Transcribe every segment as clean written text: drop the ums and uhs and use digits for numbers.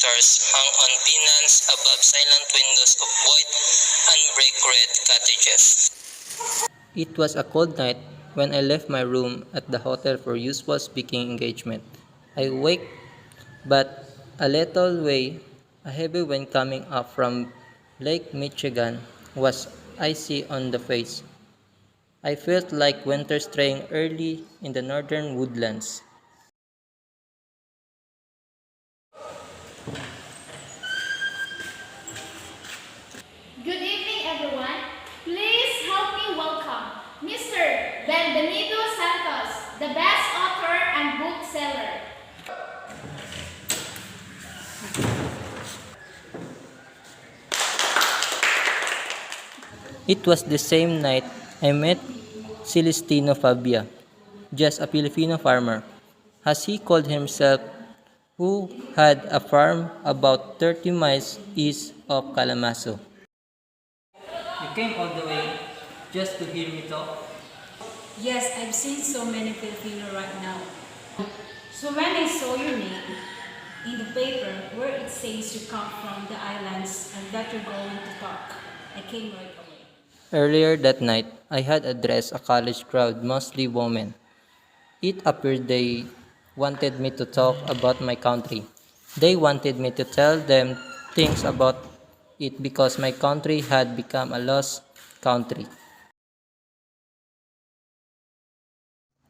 stars hung on pennants above silent windows of white and brick red cottages. It was a cold night when I left my room at the hotel for usual speaking engagement. I waked, but a little way, a heavy wind coming up from Lake Michigan was icy on the face. I felt like winter straying early in the northern woodlands. Good evening, everyone. Please help me welcome Mr. Benvenido Santos, the best author and bookseller. It was the same night I met Celestino Fabia, just a Filipino farmer, as he called himself, who had a farm about 30 miles east of Kalamazoo. You came all the way just to hear me talk? Yes, I've seen so many Filipino right now. So when I saw your name in the paper where it says you come from the islands and that you're going to talk, I came right away. Earlier that night, I had addressed a college crowd, mostly women. It appeared they wanted me to talk about my country. They wanted me to tell them things about it because my country had become a lost country.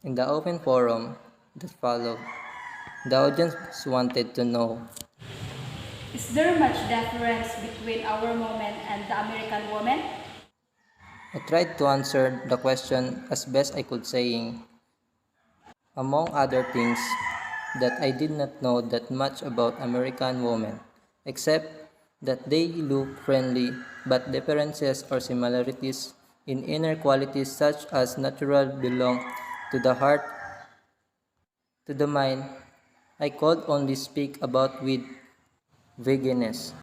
In the open forum that followed, the audience wanted to know. Is there much difference between our woman and the American woman? I tried to answer the question as best I could, saying, among other things, that I did not know that much about American women, except that they look friendly, but differences or similarities in inner qualities such as natural belong to the heart, to the mind, I could only speak about with vagueness.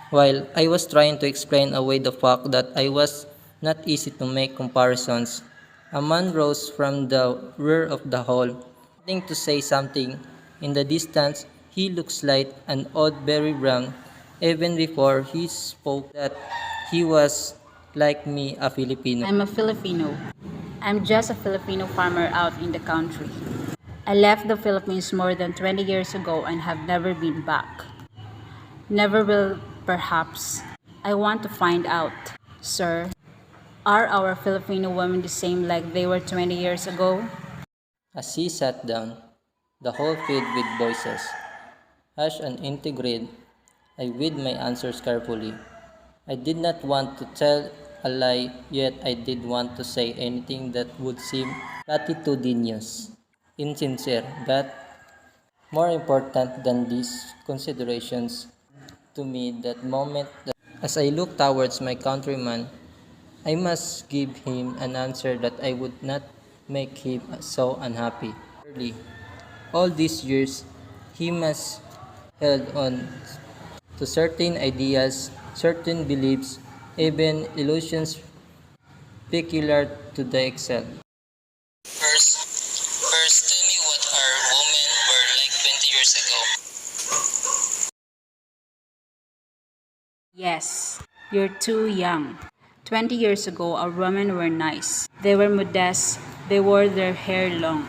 While I was trying to explain away the fact that I was not easy to make comparisons, a man rose from the rear of the hall, wanting to say something. In the distance, he looked slight and odd, very brown. Even before he spoke, that he was like me, a Filipino. I'm a Filipino. I'm just a Filipino farmer out in the country. I left the Philippines more than 20 years ago and have never been back. Never will, perhaps. I want to find out, sir, are our Filipino women the same like they were 20 years ago? As he sat down, the hall filled with voices. Hushed and integrated, I weighed my answers carefully. I did not want to tell a lie, yet I did want to say anything that would seem platitudinous, insincere, but more important than these considerations to me that moment. As I looked towards my countryman, I must give him an answer that I would not make him so unhappy. Surely, all these years, he must held on to certain ideas, certain beliefs, even illusions peculiar to the Excel. First, tell me what our women were like 20 years ago. Yes, you're too young. 20 years ago, our women were nice. They were modest. They wore their hair long.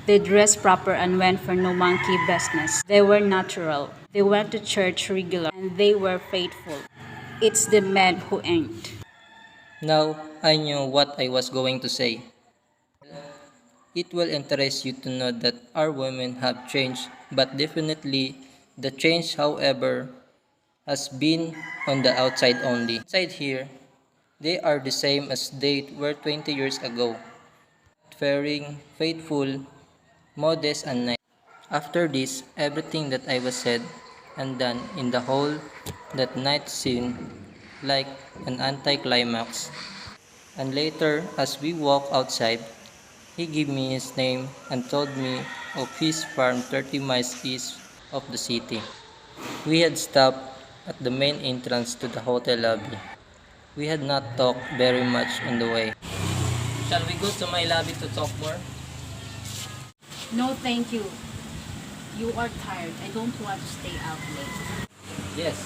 They dressed proper and went for no monkey business. They were natural. They went to church regular and they were faithful. It's the men who ain't. Now, I knew what I was going to say. It will interest you to know that our women have changed, but definitely the change, however, has been on the outside only. Inside here, they are the same as they were 20 years ago, faring, faithful, modest, and nice. After this, everything that I was said and done in the whole that night seemed like an anticlimax. And later, as we walked outside, he gave me his name and told me of his farm 30 miles east of the city. We had stopped at the main entrance to the hotel lobby. We had not talked very much on the way. Shall we go to my lobby to talk more? No, thank you. You are tired. I don't want to stay out late. Yes,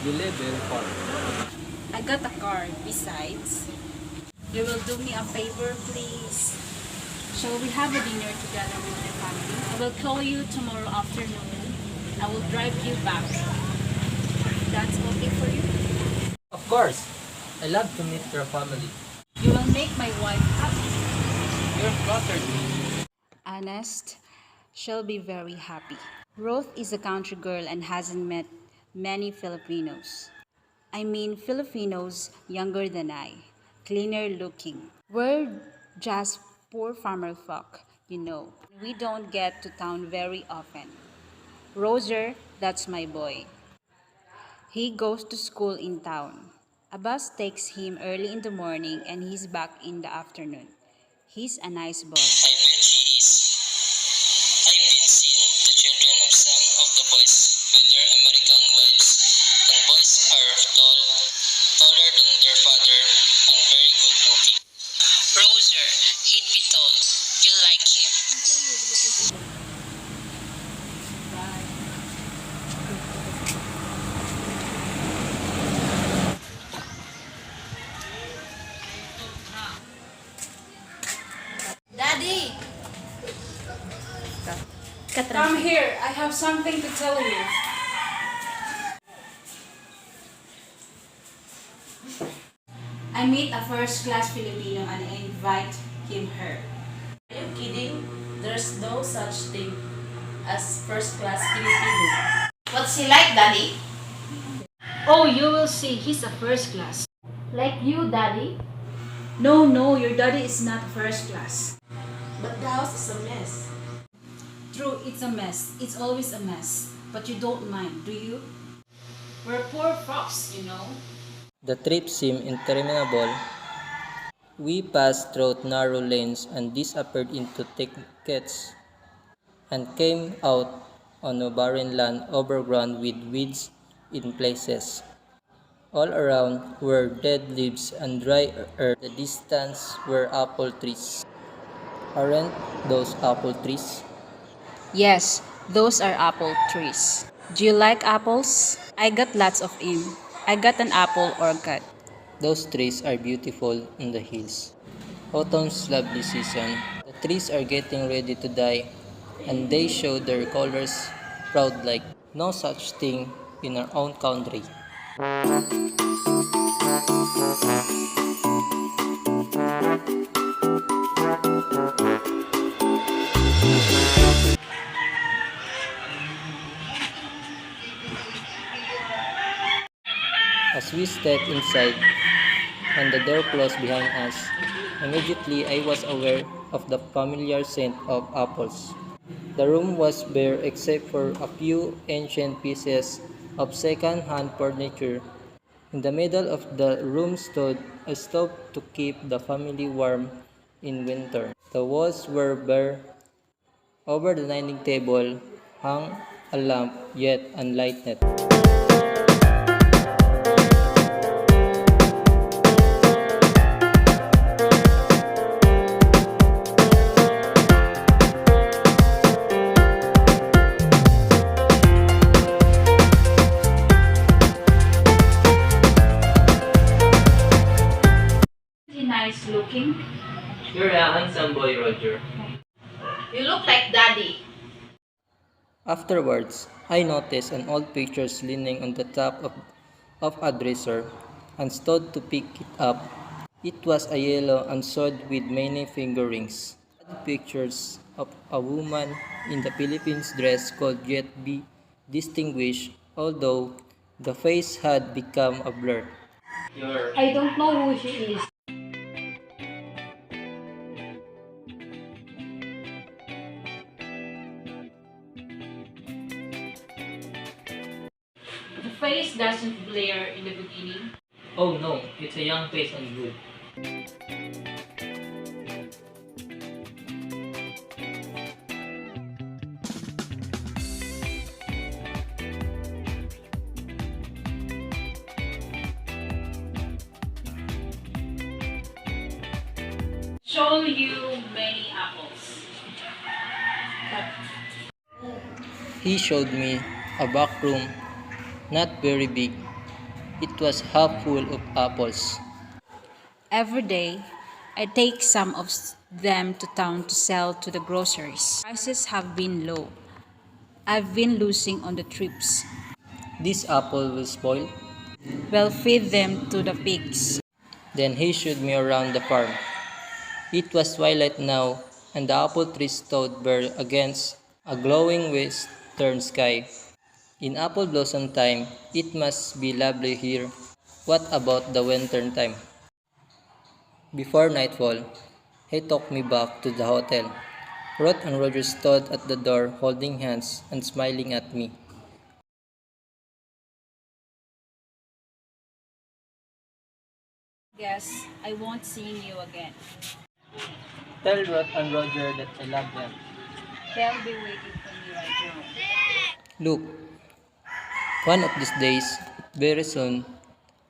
you live very far. I got a car. Besides, you will do me a favor, please. Shall we have a dinner together with your family? I will call you tomorrow afternoon. I will drive you back. That's okay for you? Of course, I love to meet your family. You will make my wife happy. You're flattered me. Honest, she'll be very happy. Ruth is a country girl and hasn't met many Filipinos. I mean, Filipinos younger than I, cleaner looking. We're just poor farmer folk, you know. We don't get to town very often. Roger, that's my boy. He goes to school in town. A bus takes him early in the morning and he's back in the afternoon. He's a nice boy. I bet he is. I've been seeing the children of some of the boys with their American wives, and boys are tall, taller than their father, and very good looking. Roser, he'd be tall. You like him. Daddy! Come here, I have something to tell you. I meet a first-class Filipino and I invite her. Are you kidding? There's no such thing as first-class Filipino. What's he like, Daddy? Oh, you will see, he's a first class. Like you, Daddy? No, your daddy is not first class. But the house is a mess. True, it's a mess. It's always a mess. But you don't mind, do you? We're poor folks, you know. The trip seemed interminable. We passed through narrow lanes and disappeared into thickets and came out on a barren land overgrown with weeds in places. All around were dead leaves and dry earth. The distance were apple trees. Aren't those apple trees? Yes, those are apple trees. Do you like apples? I got lots of them. I got an apple orchard. Those trees are beautiful in the hills. Autumn's lovely season. The trees are getting ready to die, and they show their colors proud like no such thing in our own country. As we stepped inside and the door closed behind us, immediately I was aware of the familiar scent of apples. The room was bare except for a few ancient pieces of second-hand furniture. In the middle of the room stood a stove to keep the family warm in winter. The walls were bare. Over the dining table hung a lamp yet unlighted. Really nice looking. You're a handsome boy, Roger. You look like Daddy. Afterwards, I noticed an old picture leaning on the top of a dresser and stood to pick it up. It was a yellow and sword with many finger rings. Pictures of a woman in the Philippines dress could yet be distinguished, although the face had become a blur. I don't know who she is. The face doesn't blare in the beginning. Oh no, it's a young face and good. Show you many apples. He showed me a back room, not very big. It was half full of apples. Every day, I take some of them to town to sell to the groceries. Prices have been low. I've been losing on the trips. This apple will spoil. We'll feed them to the pigs. Then he showed me around the farm. It was twilight now, and the apple trees stood bare against a glowing western sky. In apple blossom time, it must be lovely here. What about the winter time? Before nightfall, he took me back to the hotel. Ruth and Roger stood at the door holding hands and smiling at me. Guess I won't see you again. Tell Ruth and Roger that I love them. They'll be waiting for me right now. Look, one of these days, very soon,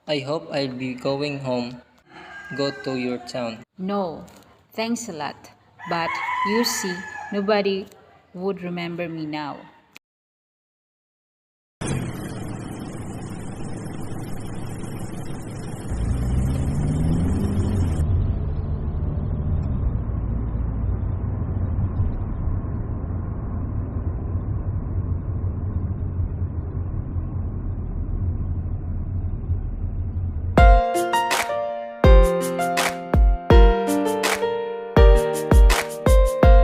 I hope I'll be going home. Go to your town. No, thanks a lot. But you see, nobody would remember me now.